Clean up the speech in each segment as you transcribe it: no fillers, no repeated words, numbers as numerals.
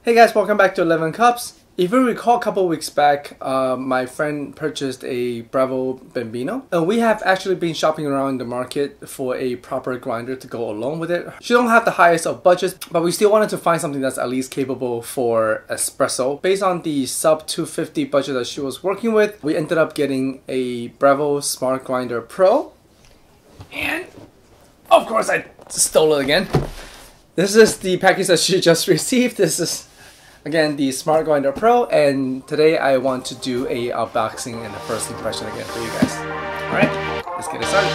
Hey guys, welcome back to XICups. If you recall, a couple weeks back, my friend purchased a Breville Bambino. And we have actually been shopping around the market for a proper grinder to go along with it. She don't have the highest of budgets, but we still wanted to find something that's at least capable for espresso. Based on the sub 250 budget that she was working with, we ended up getting a Breville Smart Grinder Pro. And of course I stole it again. This is the package that she just received. This is again the Smart Grinder Pro, and today I want to do a unboxing and a first impression again for you guys. Alright, let's get it started.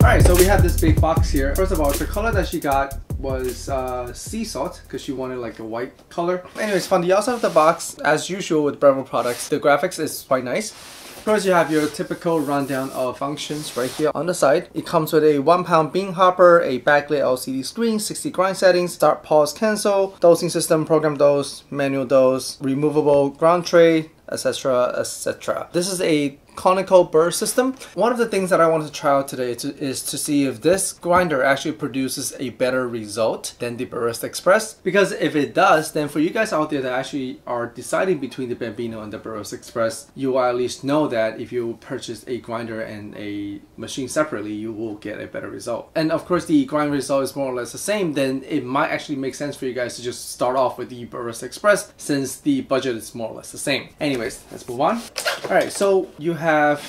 Alright, so we have this big box here. First of all, the color that she got was sea salt, because she wanted like a white color. Anyways, from the outside of the box, as usual with Breville products, the graphics is quite nice. Of course, you have your typical rundown of functions right here on the side. It comes with a 1-pound bean hopper, a backlit LCD screen, 60 grind settings, start, pause, cancel, dosing system, program dose, manual dose, removable ground tray, etc, etc. This is a conical burr system. One of the things that I wanted to try out today is to see if this grinder actually produces a better result than the Barista Express. Because if it does, then for you guys out there that actually are deciding between the Bambino and the Barista Express, you will at least know that if you purchase a grinder and a machine separately, you will get a better result. And of course, the grind result is more or less the same, then it might actually make sense for you guys to just start off with the Barista Express since the budget is more or less the same. Anyways, let's move on. Alright, so you have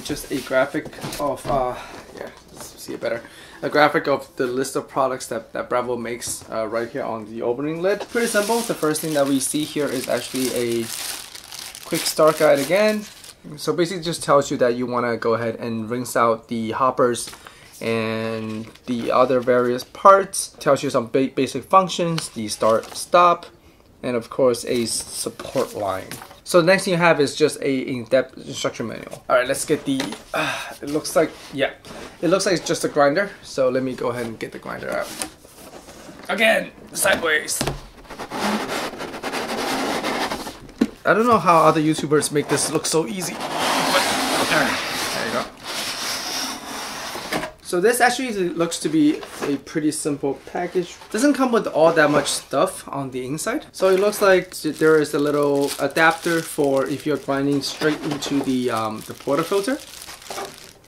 just a graphic of, let's see it better. A graphic of the list of products that Breville makes right here on the opening lid. Pretty simple. The first thing that we see here is actually a quick start guide again. So basically it just tells you that you want to go ahead and rinse out the hoppers and the other various parts. Tells you some basic functions, the start, stop, and of course a support line. So the next thing you have is just a in-depth instruction manual. All right, let's get the, it looks like it's just a grinder. So let me go ahead and get the grinder out. Again, sideways. I don't know how other YouTubers make this look so easy, but there you go. So this actually looks to be a pretty simple package. Doesn't come with all that much stuff on the inside. So it looks like there is a little adapter for if you're grinding straight into the portafilter,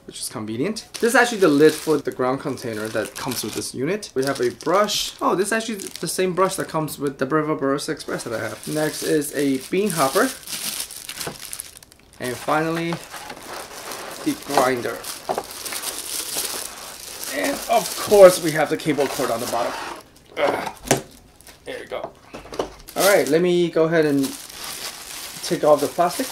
which is convenient. This is actually the lid for the ground container that comes with this unit. We have a brush. Oh, this is actually the same brush that comes with the Breville Barista Express that I have. Next is a bean hopper. And finally, the grinder. And of course we have the cable cord on the bottom. There you go. Alright, let me go ahead and take off the plastic.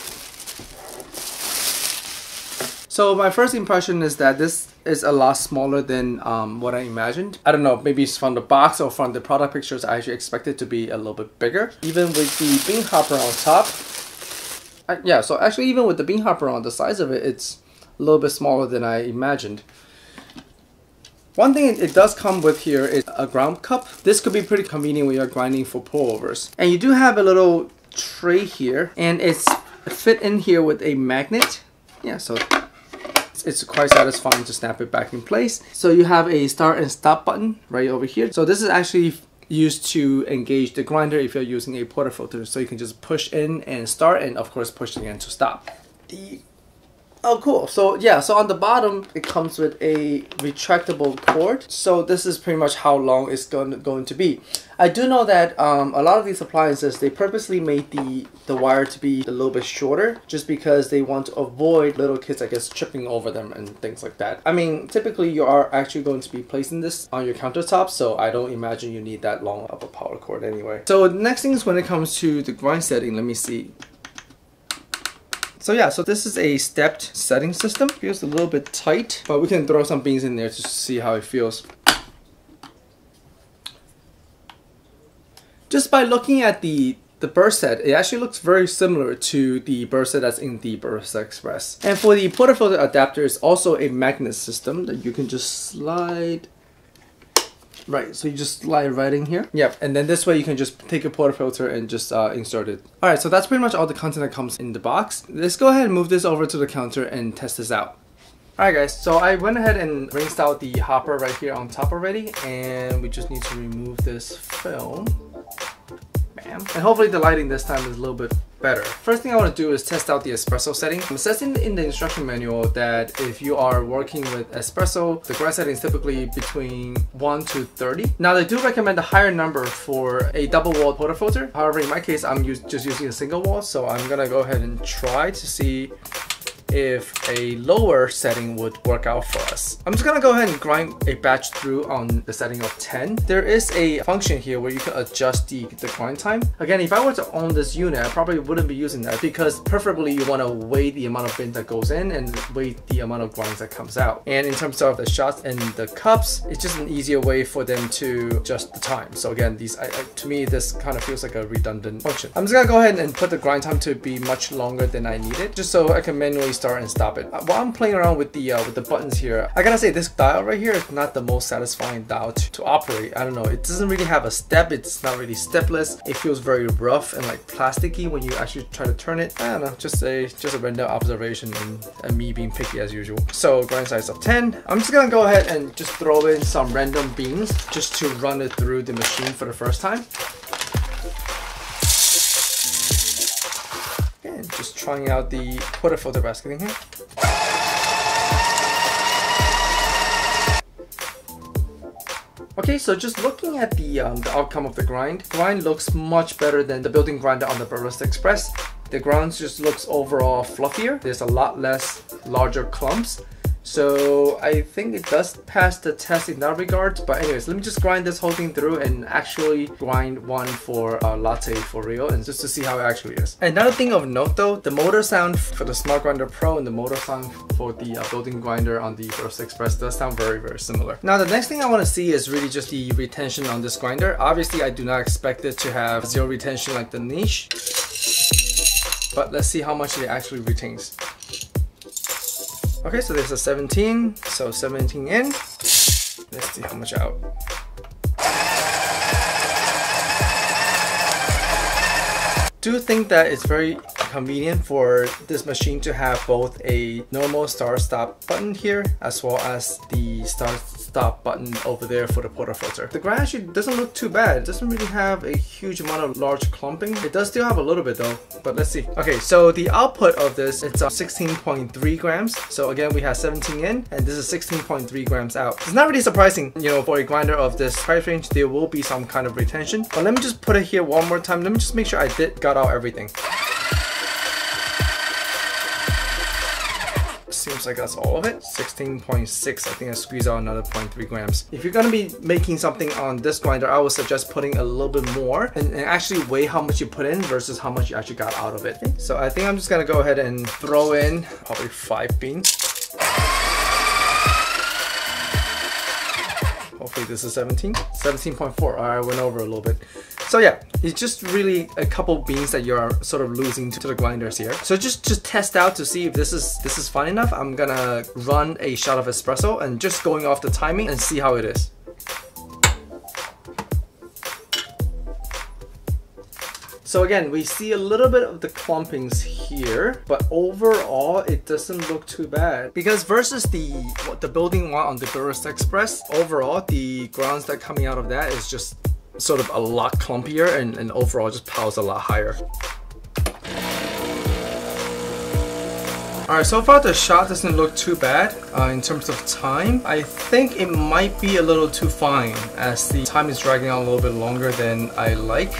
So my first impression is that this is a lot smaller than what I imagined. I don't know, maybe it's from the box or from the product pictures. I actually expected it to be a little bit bigger. Even with the bean hopper on top. So actually even with the bean hopper on the size of it, it's a little bit smaller than I imagined. One thing it does come with here is a ground cup. This could be pretty convenient when you're grinding for pourovers. And you do have a little tray here, and it's fit in here with a magnet. Yeah, so it's quite satisfying to snap it back in place. So you have a start and stop button right over here. So this is actually used to engage the grinder if you're using a portafilter. So you can just push in and start, and of course push again to stop. Oh, cool. So yeah, so on the bottom, it comes with a retractable cord. So this is pretty much how long it's going to be. I do know that a lot of these appliances, they purposely made the wire to be a little bit shorter just because they want to avoid little kids, I guess, tripping over them and things like that. I mean, typically you are actually going to be placing this on your countertop, so I don't imagine you need that long of a power cord anyway. So the next thing is when it comes to the grind setting, let me see. So yeah, so this is a stepped setting system. Feels a little bit tight, but we can throw some beans in there to see how it feels. Just by looking at the burr set, it actually looks very similar to the burr set that's in the Barista Express. And for the portafilter adapter, it's also a magnet system that you can just slide. Right, so you just slide right in here. Yep, and then this way you can just take a portafilter and just insert it. Alright, so that's pretty much all the content that comes in the box. Let's go ahead and move this over to the counter and test this out. Alright guys, so I went ahead and rinsed out the hopper right here on top already, and we just need to remove this film. Bam. And hopefully the lighting this time is a little bit better. First thing I want to do is test out the espresso setting. It says in the instruction manual that if you are working with espresso, the grind setting is typically between 1 to 30. Now they do recommend a higher number for a double wall portafilter. However, in my case, I'm just using a single wall, so I'm gonna go ahead and try to see if a lower setting would work out for us. I'm just gonna go ahead and grind a batch through on the setting of 10. There is a function here where you can adjust the grind time. Again, if I were to own this unit, I probably wouldn't be using that because preferably you wanna weigh the amount of bin that goes in and weigh the amount of grinds that comes out. And in terms of the shots and the cups, it's just an easier way for them to adjust the time. So again, these to me, this kind of feels like a redundant function. I'm just gonna go ahead and put the grind time to be much longer than I need it, just so I can manually start and stop it. While I'm playing around with the buttons here, I gotta say this dial right here is not the most satisfying dial to operate. I don't know, it doesn't really have a step. It's not really stepless. It feels very rough and like plasticky when you actually try to turn it. I don't know, just a random observation and me being picky as usual. So grind size of 10. I'm just gonna go ahead and just throw in some random beans just to run it through the machine for the first time. Just trying out the portafilter basketing here. Okay, so just looking at the outcome of the grind looks much better than the built-in grinder on the Barista Express. The ground just looks overall fluffier. There's a lot less larger clumps. So I think it does pass the test in that regard. But anyways, let me just grind this whole thing through and actually grind one for a latte for real, and just to see how it actually is. Another thing of note though, the motor sound for the Smart Grinder Pro and the motor sound for the built-in grinder on the Barista Express does sound very, very similar. Now the next thing I want to see is really just the retention on this grinder. Obviously I do not expect it to have zero retention like the niche, but let's see how much it actually retains. Okay, so there's a 17, so 17 in. Let's see how much out. Do think that it's very convenient for this machine to have both a normal start-stop button here as well as the start-stop button over there for the portafilter. The grind actually doesn't look too bad. It doesn't really have a huge amount of large clumping. It does still have a little bit though, but let's see. Okay, so the output of this, it's 16.3 grams. So again, we have 17 in and this is 16.3 grams out. It's not really surprising, you know, for a grinder of this price range, there will be some kind of retention. But let me just put it here one more time. Let me just make sure I got out everything. Seems like that's all of it. 16.6. I think I squeezed out another 0.3 grams. If you're gonna be making something on this grinder, I would suggest putting a little bit more and actually weigh how much you put in versus how much you actually got out of it. Okay, so I think I'm just gonna go ahead and throw in probably 5 beans. Hopefully this is 17. 17.4. I went over a little bit. So yeah, it's just really a couple beans that you're sort of losing to the grinders here. So just test out to see if this is fun enough. I'm gonna run a shot of espresso and just going off the timing and see how it is. So again, we see a little bit of the clumpings here, but overall it doesn't look too bad. Because versus the building one on the Barista Express, overall the grounds that coming out of that is just sort of a lot clumpier and overall just piles a lot higher. Alright, so far the shot doesn't look too bad in terms of time. I think it might be a little too fine as the time is dragging on a little bit longer than I like.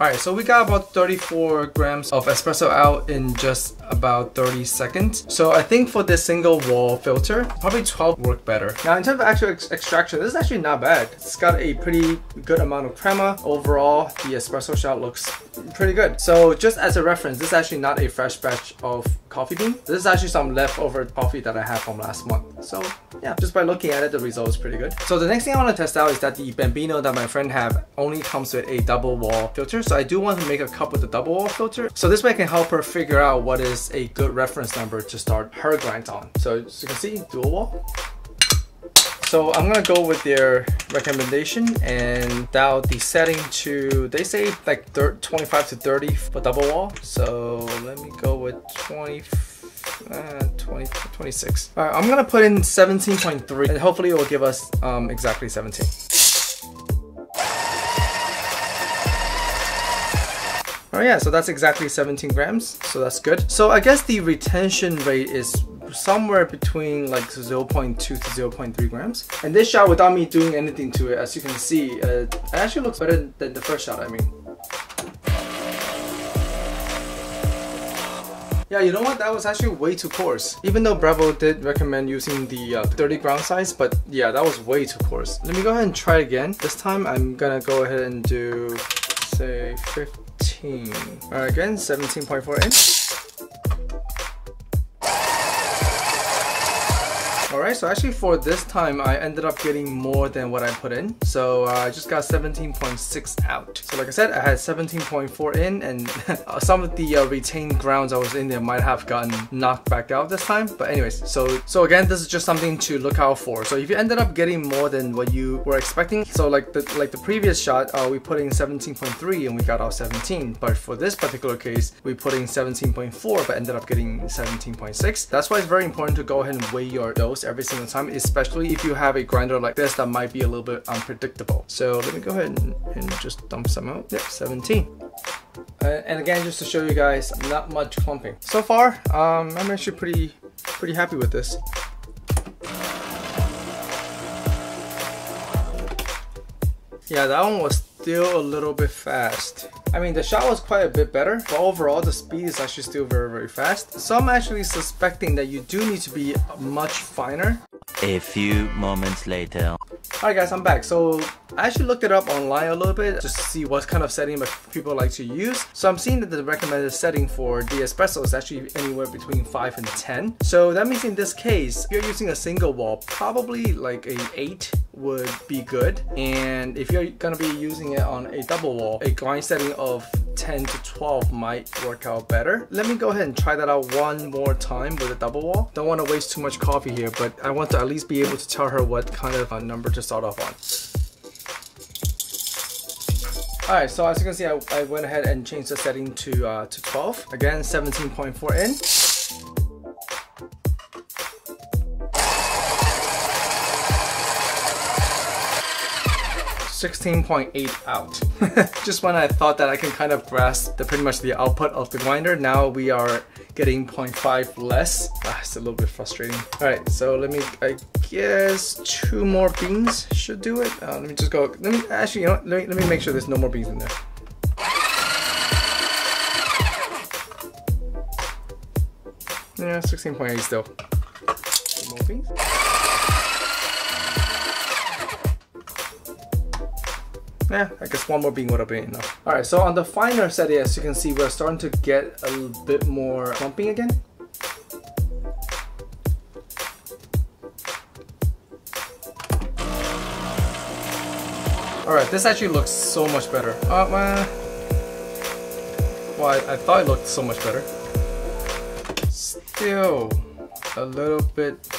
Alright, so we got about 34 grams of espresso out in just about 30 seconds. So I think for this single wall filter, probably 12 work better. Now in terms of actual extraction, this is actually not bad. It's got a pretty good amount of crema. Overall, the espresso shot looks pretty good. So just as a reference, this is actually not a fresh batch of coffee bean. This is actually some leftover coffee that I had from last month. So yeah, just by looking at it, the result is pretty good. So the next thing I want to test out is that the Bambino that my friend have only comes with a double wall filter. So I do want to make a cup with the double wall filter. So this way I can help her figure out what is a good reference number to start her grinds on. So as you can see, dual wall. So I'm gonna go with their recommendation and dial the setting to, they say like 25 to 30 for double wall. So let me go with 25 26. All right, I'm gonna put in 17.3 and hopefully it will give us exactly 17. Oh yeah, so that's exactly 17 grams, so that's good. So I guess the retention rate is somewhere between like 0.2 to 0.3 grams. And this shot, without me doing anything to it, as you can see, it actually looks better than the first shot, I mean. Yeah, you know what? That was actually way too coarse. Even though Breville did recommend using the 30 ground size, but yeah, that was way too coarse. Let me go ahead and try again. This time I'm gonna go ahead and do, say, 15. Alright, again, 17.4 in. Alright, so actually for this time, I ended up getting more than what I put in. So I just got 17.6 out. So like I said, I had 17.4 in, and some of the retained grounds I was in there might have gotten knocked back out this time. But anyways, so again, this is just something to look out for. So if you ended up getting more than what you were expecting, so like the previous shot, we put in 17.3 and we got out 17. But for this particular case, we put in 17.4 but ended up getting 17.6. That's why it's very important to go ahead and weigh your dose every single time, especially if you have a grinder like this that might be a little bit unpredictable. So let me go ahead and just dump some out. Yep, 17. And again, just to show you guys, not much clumping. So far, I'm actually pretty happy with this. Yeah, that one was still a little bit fast. I mean, the shot was quite a bit better, but overall the speed is actually still very fast. So I'm actually suspecting that you do need to be much finer. A few moments later. Alright guys, I'm back. So I actually looked it up online a little bit just to see what kind of setting people like to use. So I'm seeing that the recommended setting for the espresso is actually anywhere between 5 and 10. So that means in this case, if you're using a single wall, probably like a 8 would be good. And if you're gonna be using it on a double wall, a grind setting of 10 to 12 might work out better. Let me go ahead and try that out one more time with a double wall. Don't want to waste too much coffee here, but I want to at least be able to tell her what kind of a number to start off on. Alright, so as you can see, I went ahead and changed the setting to 12. Again, 17.4 in. 16.8 out. Just when I thought that I can kind of grasp pretty much the output of the grinder, now we are getting 0.5 less. It's a little bit frustrating. Alright, so I guess 2 more beans should do it. Let me just go, actually, you know what, let me make sure there's no more beans in there. Yeah, 16.8 still. 2 more beans. Yeah, I guess 1 more bean would have been enough. Alright, so on the finer setting, as you can see, we're starting to get a little bit more clumping again. Alright, this actually looks so much better. Well, I thought it looked so much better. Still a little bit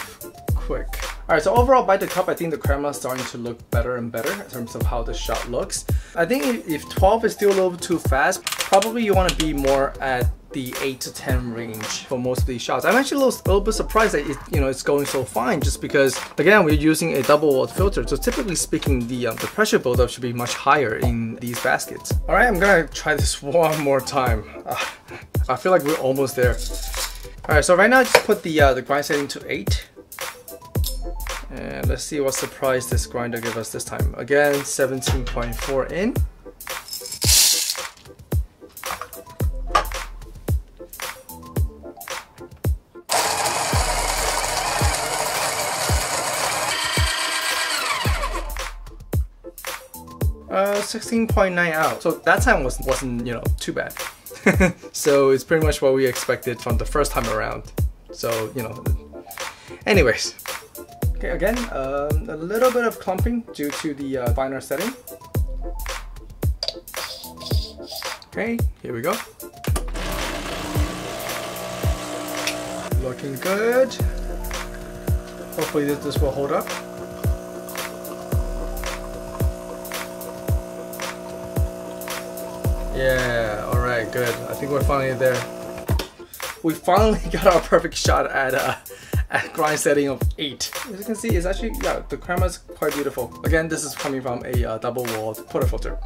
quick. Alright, so overall by the cup, I think the crema is starting to look better and better in terms of how the shot looks. I think if 12 is still a little bit too fast, probably you want to be more at the 8 to 10 range for most of these shots. I'm actually a little bit surprised that it's going so fine, just because again we're using a double walled filter. So typically speaking, the pressure buildup should be much higher in these baskets. Alright, I'm gonna try this one more time. I feel like we're almost there. Alright, so right now I just put the grind setting to 8. And let's see what surprise this grinder gives us this time. Again, 17.4 in. Uh, 16.9 out. So that time wasn't too bad. So it's pretty much what we expected from the first time around. So anyways. Okay, again, a little bit of clumping due to the finer setting. Okay, here we go. Looking good. Hopefully this will hold up. Yeah, alright, good. I think we're finally there. we finally got our perfect shot at grind setting of 8. As you can see, it's actually, yeah, the crema is quite beautiful. Again, this is coming from a double-walled portafilter.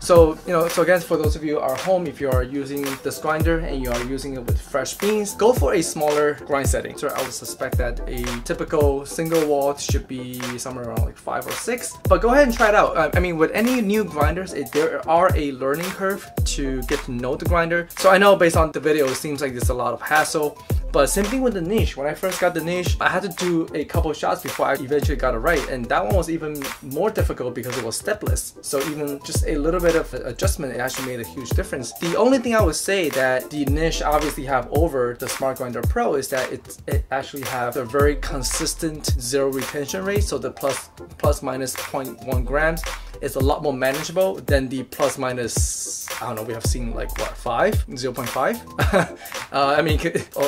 So, so again, for those of you who are home, if you are using this grinder and you are using it with fresh beans, go for a smaller grind setting. So I would suspect that a typical single wall should be somewhere around like 5 or 6. But go ahead and try it out. I mean, with any new grinders, there are a learning curve to get to know the grinder. So I know based on the video, it seems like there's a lot of hassle. But same thing with the niche. When I first got the niche, I had to do a couple shots before I eventually got it right. And that one was even more difficult because it was stepless. So even just a little bit of adjustment, it actually made a huge difference. The only thing I would say that the niche obviously have over the Smart Grinder Pro is that it actually have a very consistent zero retention rate. So the plus minus 0.1 grams is a lot more manageable than the plus minus, I don't know, we have seen like what, 0.5? I mean,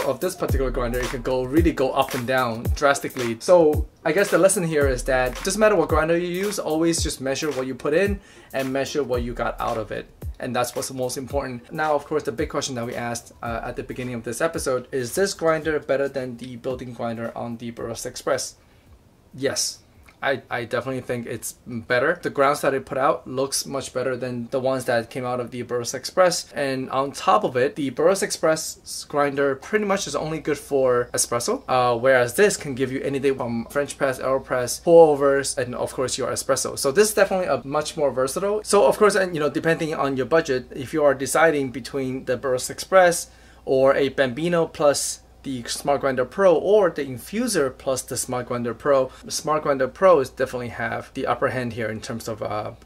of this particular grinder, it can really go up and down drastically. So I guess the lesson here is that it doesn't matter what grinder you use, always just measure what you put in and measure what you got out of it. And that's what's the most important. Now, of course, the big question that we asked at the beginning of this episode, is this grinder better than the built-in grinder on the Barista Express? Yes. I definitely think it's better. The grounds that it put out looks much better than the ones that came out of the Barista Express. And on top of it, the Barista Express grinder pretty much is only good for espresso, whereas this can give you anything from French press, AeroPress, pourovers, and of course your espresso. So this is definitely a much more versatile. So of course, and depending on your budget, if you are deciding between the Barista Express or a Bambino plus the Smart Grinder Pro or the Infuser plus the Smart Grinder Pro, the Smart Grinder Pros definitely have the upper hand here in terms of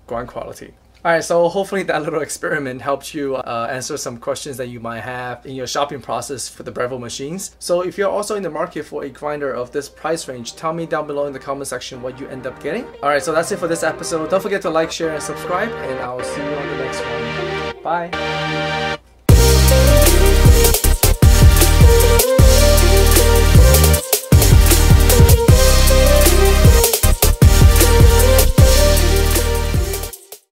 grind quality. Alright, so hopefully that little experiment helped you answer some questions that you might have in your shopping process for the Breville machines. So if you're also in the market for a grinder of this price range, tell me down below in the comment section what you end up getting. Alright, so that's it for this episode. Don't forget to like, share, and subscribe, and I'll see you on the next one. Bye!